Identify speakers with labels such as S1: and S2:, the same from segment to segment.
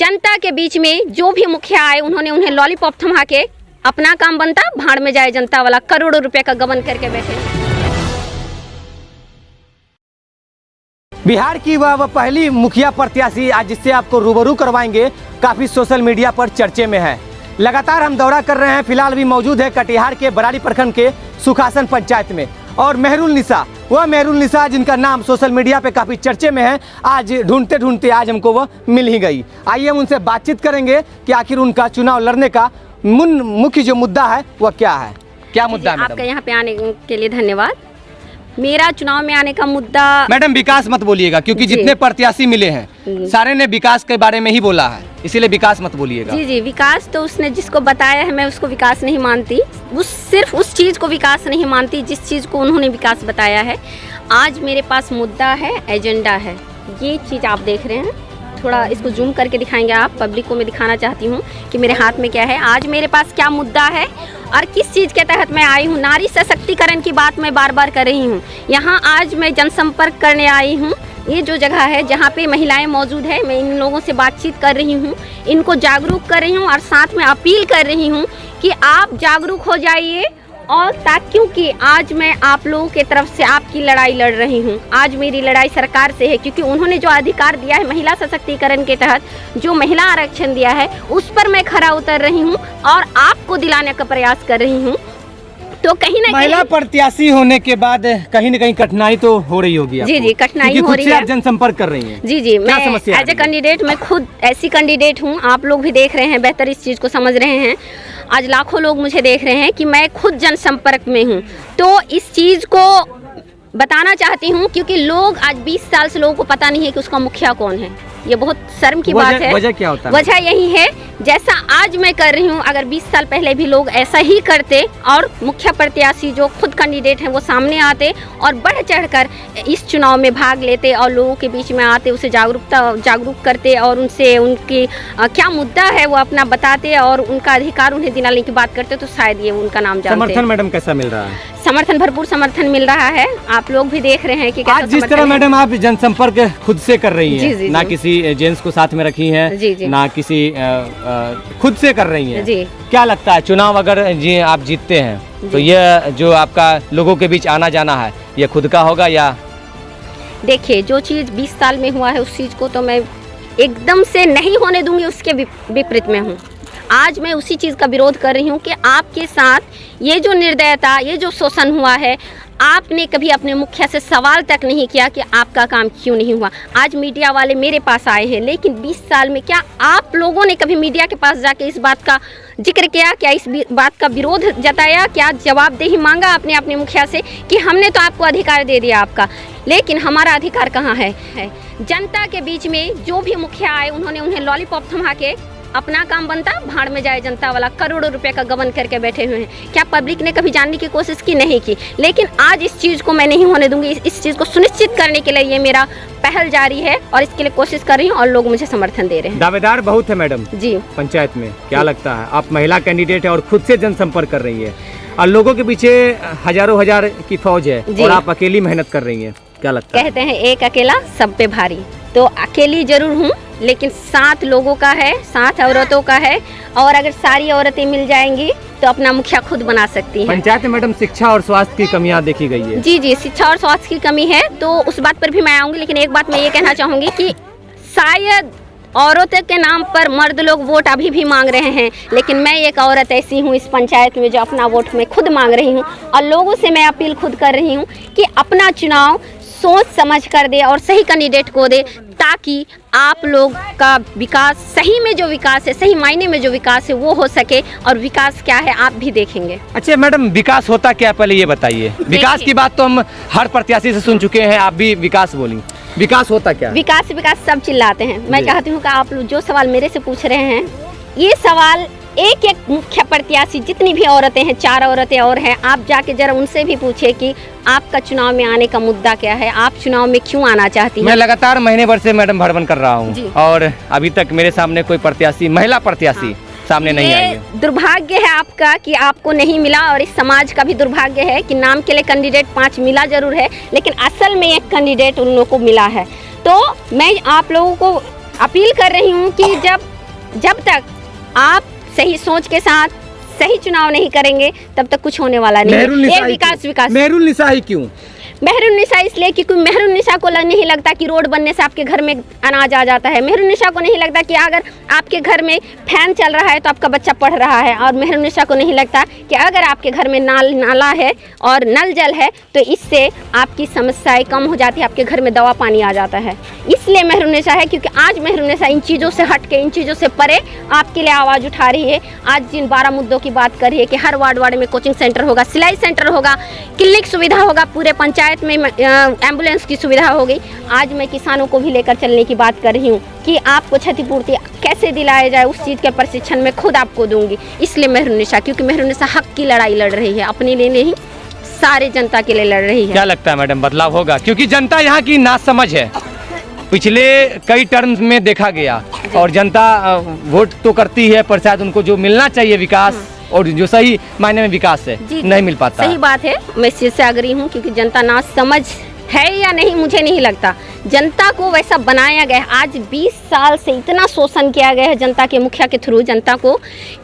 S1: जनता के बीच में जो भी मुखिया आए उन्होंने उन्हें लॉलीपॉप थमा के अपना काम बनता भाड़ में जाए जनता वाला करोड़ों रुपए का गबन करके बैठे।
S2: बिहार की वह पहली मुखिया प्रत्याशी आज जिससे आपको रूबरू करवाएंगे काफ़ी सोशल मीडिया पर चर्चे में है। लगातार हम दौरा कर रहे हैं, फिलहाल भी मौजूद है कटिहार के बराड़ी प्रखंड के सुखासन पंचायत में। और मेहरुल निसा, वह मेहरुल निसा जिनका नाम सोशल मीडिया पे काफ़ी चर्चे में है, आज ढूंढते ढूंढते आज हमको वह मिल ही गई। आइए हम उनसे बातचीत करेंगे कि आखिर उनका चुनाव लड़ने का मुख्य जो मुद्दा है वह क्या है, क्या मुद्दा है।
S1: आपका यहाँ पे आने के लिए धन्यवाद। मेरा चुनाव में आने का मुद्दा,
S2: मैडम विकास मत बोलिएगा क्योंकि जितने प्रत्याशी मिले हैं सारे ने विकास के बारे में ही बोला है, इसीलिए विकास मत बोलिएगा।
S1: जी, विकास तो उसने जिसको बताया है मैं उसको विकास नहीं मानती, सिर्फ उस चीज़ को विकास नहीं मानती जिस चीज़ को उन्होंने विकास बताया है। आज मेरे पास मुद्दा है, एजेंडा है। ये चीज़ आप देख रहे हैं, थोड़ा इसको जूम करके दिखाएंगे आप, पब्लिक को मैं दिखाना चाहती हूँ कि मेरे हाथ में क्या है। आज मेरे पास क्या मुद्दा है और किस चीज़ के तहत मैं आई हूँ। नारी सशक्तिकरण की बात मैं बार बार कर रही हूँ। यहाँ आज मैं जनसंपर्क करने आई हूँ। ये जो जगह है जहाँ पे महिलाएं मौजूद है, मैं इन लोगों से बातचीत कर रही हूँ, इनको जागरूक कर रही हूँ और साथ में अपील कर रही हूँ कि आप जागरूक हो जाइए। और क्योंकि आज मैं आप लोगों के तरफ से आपकी लड़ाई लड़ रही हूँ। आज मेरी लड़ाई सरकार से है क्योंकि उन्होंने जो अधिकार दिया है महिला सशक्तिकरण के तहत, जो महिला आरक्षण दिया है उस पर मैं खरा उतर रही हूँ और आपको दिलाने का प्रयास कर रही हूँ। तो कहीं ना
S2: महिला प्रत्याशी होने के बाद कहीं ना कहीं कठिनाई तो हो रही होगी।
S1: जी, कठिनाई हो रही है।
S2: आप जनसंपर्क कर रही हैं।
S1: जी, मैं एज ए कैंडिडेट, मैं खुद ऐसी कैंडिडेट हूँ। आप लोग भी देख रहे हैं, बेहतर इस चीज़ को समझ रहे हैं। आज लाखों लोग मुझे देख रहे हैं कि मैं खुद जनसंपर्क में हूँ। तो इस चीज़ को बताना चाहती हूँ क्योंकि लोग आज 20 साल से लोगों को पता नहीं है कि उसका मुखिया कौन है। ये बहुत शर्म की बात है।
S2: वजह क्या होता है? वजह
S1: यही है, जैसा आज मैं कर रही हूँ, अगर 20 साल पहले भी लोग ऐसा ही करते और मुखिया प्रत्याशी जो खुद कैंडिडेट हैं वो सामने आते और बढ़ चढ़कर इस चुनाव में भाग लेते और लोगों के बीच में आते, उसे जागरूक करते और उनसे उनकी क्या मुद्दा है वो अपना बताते और उनका अधिकार उन्हें दिलाने की बात करते, तो शायद ये उनका नाम जानते।
S2: समर्थन मैडम कैसा मिल रहा है?
S1: समर्थन, भरपूर समर्थन मिल रहा है। आप लोग भी देख रहे हैं कि
S2: आज जिस तरह मैडम आप जनसंपर्क खुद से कर रही हैं, ना किसी जेंट्स को साथ में रखी हैं, ना किसी खुद से कर रही हैं। क्या लगता है चुनाव अगर आप जीतते हैं तो ये जो आपका लोगों के बीच आना जाना है ये खुद का होगा या?
S1: देखिए, जो चीज़ 20 साल में हुआ है उस चीज़ को तो मैं एकदम से नहीं होने दूंगी, उसके विपरीत में हूँ। आज मैं उसी चीज़ का विरोध कर रही हूँ कि आपके साथ ये जो निर्दयता, ये जो शोषण हुआ है, आपने कभी अपने मुखिया से सवाल तक नहीं किया कि आपका काम क्यों नहीं हुआ। आज मीडिया वाले मेरे पास आए हैं, लेकिन 20 साल में क्या आप लोगों ने कभी मीडिया के पास जाके इस बात का जिक्र किया? क्या इस बात का विरोध जताया? क्या जवाबदेही मांगा आपने अपने मुखिया से कि हमने तो आपको अधिकार दे दिया आपका, लेकिन हमारा अधिकार कहाँ है? जनता के बीच में जो भी मुखिया आए उन्होंने उन्हें लॉलीपॉप थमा के अपना काम बनता भाड़ में जाए जनता वाला करोड़ों रुपए का गबन करके बैठे हुए हैं। क्या पब्लिक ने कभी जानने की कोशिश की? नहीं की। लेकिन आज इस चीज़ को मैं नहीं होने दूंगी। इस चीज़ को सुनिश्चित करने के लिए ये मेरा पहल जारी है और इसके लिए कोशिश कर रही हूँ और लोग मुझे समर्थन दे रहे हैं।
S2: दावेदार बहुत है मैडम जी पंचायत में। क्या लगता है, आप महिला कैंडिडेट है और खुद से जनसंपर्क कर रही है और लोगों के पीछे हजारों हजार की फौज है और आप अकेली मेहनत कर रही है, क्या लगता है?
S1: कहते हैं एक अकेला सब पे भारी, तो अकेली जरूर हूँ लेकिन 7 लोगों का है, 7 औरतों का है और अगर सारी औरतें मिल जाएंगी तो अपना मुखिया खुद बना सकती हैं।
S2: पंचायत में मैडम शिक्षा और स्वास्थ्य की कमियां देखी गई है।
S1: जी, शिक्षा और स्वास्थ्य की कमी है, तो उस बात पर भी मैं आऊँगी। लेकिन एक बात मैं ये कहना चाहूँगी कि शायद औरतों के नाम पर मर्द लोग वोट अभी भी मांग रहे हैं, लेकिन मैं एक औरत ऐसी हूँ इस पंचायत में जो अपना वोट मैं खुद मांग रही हूँ और लोगों से मैं अपील खुद कर रही हूँ कि अपना चुनाव सोच समझ कर दे और सही कैंडिडेट को दे, ताकि आप लोग का विकास, सही में जो विकास है, सही मायने में जो विकास है वो हो सके। और विकास क्या है आप भी देखेंगे।
S2: अच्छा मैडम, विकास होता क्या पहले ये बताइए। विकास की बात तो हम हर प्रत्याशी से सुन चुके हैं, आप भी विकास बोली। विकास होता क्या?
S1: विकास सब चिल्लाते हैं। मैं चाहती हूँ कि आप लोग जो सवाल मेरे से पूछ रहे हैं, ये सवाल एक मुख्य प्रत्याशी, जितनी भी औरतें हैं, 4 औरतें और हैं, आप जाके जरा उनसे भी पूछे कि आपका चुनाव में आने का मुद्दा क्या है, आप चुनाव में क्यों आना चाहती हैं?
S2: मैं लगातार महीने भर से मैडम भड़बन कर रहा हूँ और अभी तक मेरे सामने कोई प्रत्याशी, महिला प्रत्याशी सामने नहीं आई है।
S1: दुर्भाग्य है आपका कि आपको नहीं मिला और इस समाज का भी दुर्भाग्य है कि नाम के लिए कैंडिडेट 5 मिला जरूर है, लेकिन असल में एक कैंडिडेट उन लोगों को मिला है। तो मैं आप लोगों को अपील कर रही हूँ कि जब जब तक आप सही सोच के साथ सही चुनाव नहीं करेंगे तब तक कुछ होने वाला नहीं है। विकास
S2: मेहरुन्निसा ही क्यों?
S1: मेहरुन्निसा इसलिए क्योंकि मेहरुन्निसा को नहीं लगता कि रोड बनने से आपके घर में अनाज आ जाता है। मेहरुन्निसा को नहीं लगता कि अगर आपके घर में फैन चल रहा है तो आपका बच्चा पढ़ रहा है। और मेहरुन्निसा को नहीं लगता कि अगर आपके घर में नाला है और नल जल है तो इससे आपकी समस्याएं कम हो जाती है, आपके घर में दवा पानी आ जाता है। इसलिए मेहरुन्निसा है क्योंकि आज मेहरुन्निसा इन चीज़ों से हट के, इन चीज़ों से परे आपके लिए आवाज़ उठा रही है। आज जिन 12 मुद्दों की बात कर रही है कि हर वार्ड में कोचिंग सेंटर होगा, सिलाई सेंटर होगा, क्लिनिक सुविधा होगा, पूरे पंचायत में एम्बुलेंस की सुविधा होगी। आज मैं किसानों को भी लेकर चलने की बात कर रही हूँ कि आपको क्षतिपूर्ति कैसे दिलाया जाए, उस चीज़ के प्रशिक्षण मैं खुद आपको दूंगी। इसलिए मेहरुन्निसा, क्योंकि मेहरुन्निसा हक की लड़ाई लड़ रही है, अपने लिए नहीं सारे जनता के लिए लड़ रही है।
S2: क्या लगता है मैडम बदलाव होगा? क्योंकि जनता यहाँ की नासमझ है, पिछले कई टर्म्स में देखा गया, और जनता वोट तो करती है पर शायद उनको जो मिलना चाहिए विकास और जो सही मायने में विकास है नहीं मिल पाता।
S1: सही बात है, मैं इस चीज़ से अग्री हूँ क्योंकि जनता ना समझ है या नहीं मुझे नहीं लगता, जनता को वैसा बनाया गया है। आज 20 साल से इतना शोषण किया गया है जनता के मुखिया के थ्रू जनता को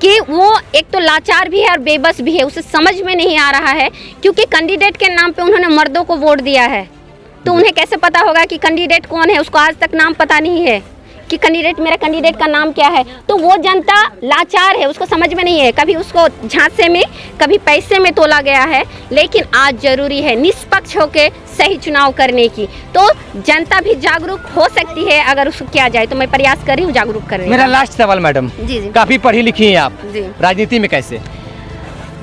S1: कि वो एक तो लाचार भी है और बेबस भी है, उसे समझ में नहीं आ रहा है। क्योंकि कैंडिडेट के नाम पे उन्होंने मर्दों को वोट दिया है तो उन्हें कैसे पता होगा कि कैंडिडेट कौन है, उसको आज तक नाम पता नहीं है कि कैंडिडेट, मेरा कैंडिडेट का नाम क्या है। तो वो जनता लाचार है, उसको समझ में नहीं है, कभी उसको झांसे में कभी पैसे में तोला गया है। लेकिन आज जरूरी है निष्पक्ष होकर सही चुनाव करने की, तो जनता भी जागरूक हो सकती है अगर उसको किया जाए। तो मैं प्रयास कर रही हूँ जागरूक करने का।
S2: मेरा लास्ट सवाल मैडम,
S1: जी
S2: काफी पढ़ी लिखी हैं आप,
S1: जी,
S2: राजनीति में कैसे?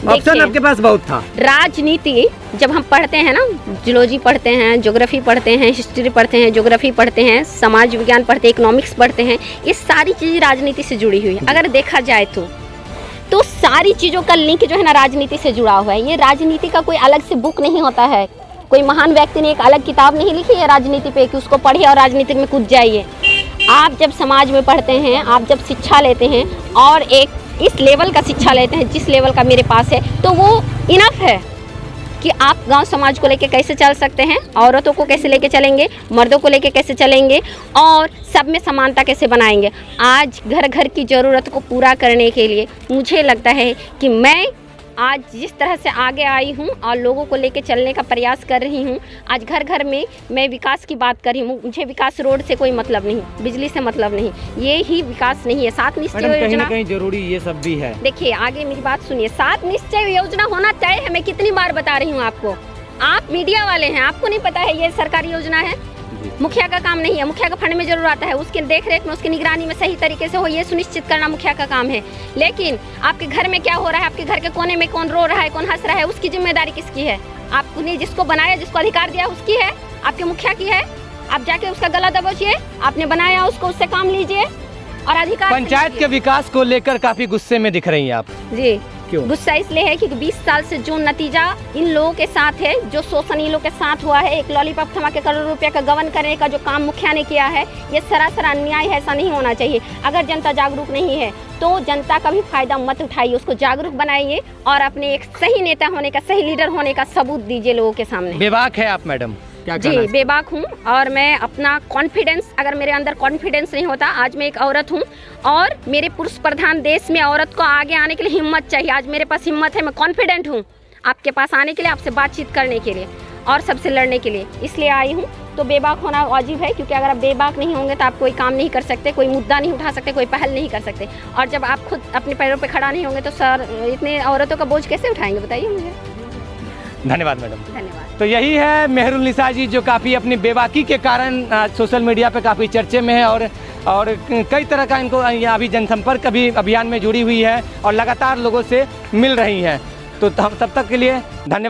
S2: ऑप्शन आपके पास बहुत था।
S1: राजनीति जब हम पढ़ते हैं ना, जूलॉजी पढ़ते हैं, ज्योग्राफी पढ़ते हैं, हिस्ट्री पढ़ते हैं, ज्योग्राफी पढ़ते हैं, समाज विज्ञान पढ़ते हैं, इकोनॉमिक्स पढ़ते हैं, ये सारी चीज़ें राजनीति से जुड़ी हुई है। अगर देखा जाए तो सारी चीज़ों का लिंक जो है ना राजनीति से जुड़ा हुआ है। ये राजनीति का कोई अलग से बुक नहीं होता है, कोई महान व्यक्ति ने एक अलग किताब नहीं लिखी है राजनीति पे कि उसको पढ़िए और राजनीति में कूद जाइए। आप जब समाज में पढ़ते हैं, आप जब शिक्षा लेते हैं और एक इस लेवल का शिक्षा लेते हैं जिस लेवल का मेरे पास है, तो वो इनफ है कि आप गांव समाज को लेके कैसे चल सकते हैं, औरतों को कैसे लेके चलेंगे, मर्दों को लेके कैसे चलेंगे और सब में समानता कैसे बनाएंगे। आज घर घर की ज़रूरत को पूरा करने के लिए मुझे लगता है कि मैं आज जिस तरह से आगे आई हूँ और लोगों को लेके चलने का प्रयास कर रही हूँ। आज घर घर में मैं विकास की बात कर रही हूँ। मुझे विकास रोड से कोई मतलब नहीं, बिजली से मतलब नहीं, ये ही विकास नहीं है। 7 निश्चय योजना
S2: कहीं जरूरी ये सब भी है।
S1: देखिए आगे मेरी बात सुनिए, 7 निश्चय योजना होना तय है। मैं कितनी बार बता रही हूँ आपको, आप मीडिया वाले हैं, आपको नहीं पता है ये सरकारी योजना है। मुखिया का काम नहीं है, मुखिया का फंड में जरूर आता है, उसके देख रेख में, उसकी निगरानी में सही तरीके से हो ये सुनिश्चित करना मुखिया का काम है। लेकिन आपके घर में क्या हो रहा है, आपके घर के कोने में कौन रो रहा है, कौन हंस रहा है, उसकी जिम्मेदारी किसकी है? आपने जिसको बनाया, जिसको अधिकार दिया उसकी है, आपके मुखिया की है। आप जाके उसका गला दबोचिए, आपने बनाया उसको, उससे काम लीजिए और अधिकार।
S2: पंचायत के विकास को लेकर काफी गुस्से में दिख रही हैं आप।
S1: जी,
S2: क्यों?
S1: गुस्सा इसलिए है क्योंकि 20 साल से जो नतीजा इन लोगों के साथ है, जो शोषण इन लोगों के साथ हुआ है, एक लॉलीपॉप थमा के करोड़ों रुपए का गबन करने का जो काम मुखिया ने किया है, ये सरासर अन्याय है। ऐसा नहीं होना चाहिए। अगर जनता जागरूक नहीं है तो जनता का भी फायदा मत उठाइए, उसको जागरूक बनाइए और अपने एक सही नेता होने का, सही लीडर होने का सबूत दीजिए लोगों के सामने।
S2: बेबाक है आप मैडम, क्या
S1: जी बेबाक हूँ और मैं अपना कॉन्फिडेंस, अगर मेरे अंदर कॉन्फिडेंस नहीं होता, आज मैं एक औरत हूँ और मेरे पुरुष प्रधान देश में औरत को आगे आने के लिए हिम्मत चाहिए। आज मेरे पास हिम्मत है, मैं कॉन्फिडेंट हूँ आपके पास आने के लिए, आपसे बातचीत करने के लिए और सबसे लड़ने के लिए, इसलिए आई हूँ। तो बेबाक होना वाजिब है क्योंकि अगर आप बेबाक नहीं होंगे तो आप कोई काम नहीं कर सकते, कोई मुद्दा नहीं उठा सकते, कोई पहल नहीं कर सकते। और जब आप खुद अपने पैरों पर खड़ा नहीं होंगे तो सर इतने औरतों का बोझ कैसे उठाएंगे, बताइए मुझे।
S2: धन्यवाद मैडम।
S1: धन्यवाद।
S2: तो यही है मेहरुन्निसा जी, जो काफ़ी अपनी बेबाकी के कारण सोशल मीडिया पे काफ़ी चर्चे में है और कई तरह का इनको अभी जनसंपर्क भी अभियान में जुड़ी हुई है और लगातार लोगों से मिल रही हैं। तो तब तक के लिए धन्यवाद।